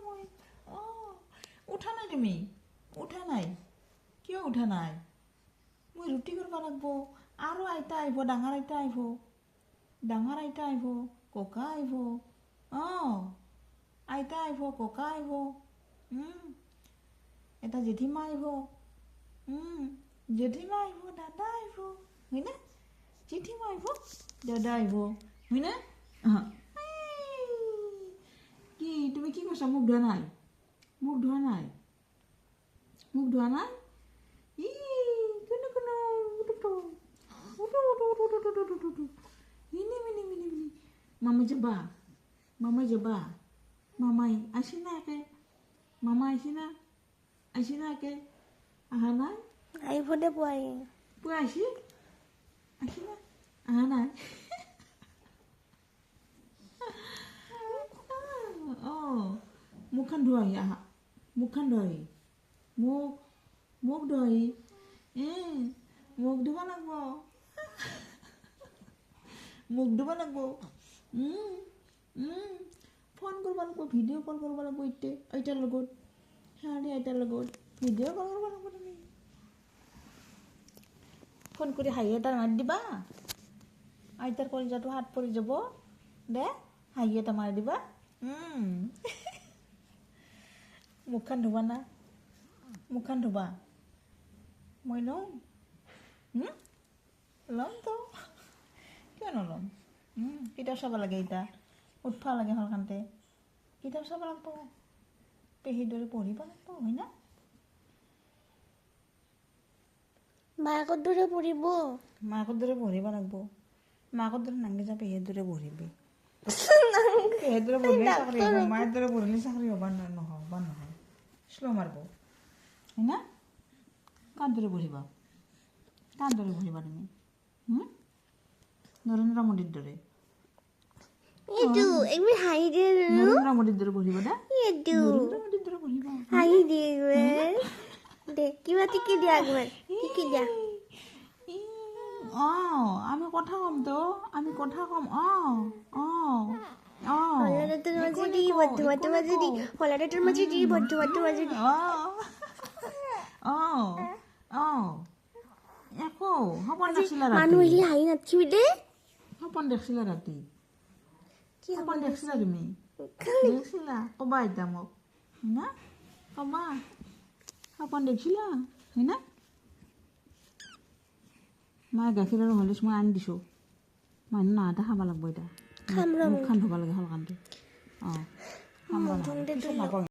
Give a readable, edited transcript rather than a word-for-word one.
মই উঠা নাই তুমি উঠা নাই কিয় উঠা নাই মই ৰুটি কৰিব লাগিব আৰু আইতা আহিব ডাঙৰ আইতা আহিব ককা আহিব আইতা আহিব ককা আহিব এটা জেঠীমা আহিব দাদা আহিব হয়নে জেঠীমা আহিব দাদা আহিব হয়নে কি তুমি কি কৈছা মুখ ধোৱা নাই ই কোনো কোনো মামা যাবা মামাই আসি না একে মামা আসি না একে আহা নাই আহিব দে পুৱাই আসি না আহা নাই মুখখন ধোৱাহি আহা মুখখন ধোৱাহি মুখ ধোৱাহি মুখ ধুব লাগিব ফোন কৰিব লাগিব ভিডিঅ' কল কৰিব লাগিব এতিয়া আইতাৰ লগত ভিডিঅ' কল কৰিব লাগিব তুমি ফোন কৰি হাঁহি এটা মাৰি দিবা আইতাৰ কলিজাটো হাত পৰি যাব দে হাঁহি এটা মাৰি দিবা মুখখন ধুবা মই ল'মতো কিয় নল'ম কিতাপ চাব লাগে এতিয়া উঠবা লাগে সলকান্তে কিতাপ চাব লাগিব পেহীৰ দৰে পঢ়িব লাগিব হয় না মাকৰ দৰে পঢ়িব মাকৰ দৰে পঢ়িব লাগিব মাকৰ দৰে নাংগে যা পেহীৰ দৰে পঢ়িবি পেহীৰ দৰে পঢ়িলে চাকৰি হ'ব মাৰ দৰে পঢ়িলে চাকৰি হ'ব নহয় শ্ল' মাৰিব হয় না কাৰ দৰে পঢ়িবা তুমি নৰেন্দ্ৰ মোদীৰ দৰে এইটো একবাৰ হাঁহি দিয়ে নৰেন্দ্ৰ মোদীৰ দৰে পঢ়িবা দে এইটো নৰেন্দ্ৰ মোদীৰ দৰে পঢ়িবা হাঁহি দিয়ে দে কিবা টিকি দিয়া একবাৰ টিকি দিয়া আমি কথা কম হলদাটোৰ মাজেদি বন্ধুমাটোৰ মাজেদি একো সপোন দেখিছিলা মানুহ আহি হাঁহি নাথকিবি দে সপোন দেখিছিলা ৰাতি কি সপোন দেখিছিলা তুমি দেখিছিলা ক'বা এতিয়া মোক হয় না ক'বা সপোন দেখিছিলা হয় না মায়ে গাখীৰ আৰু হলিছ মই আনি দিছোঁ মানুহ নাহাতে খাব লাগিব এতিয়া মুখখন ধুব লাগে সলকান্তে খাম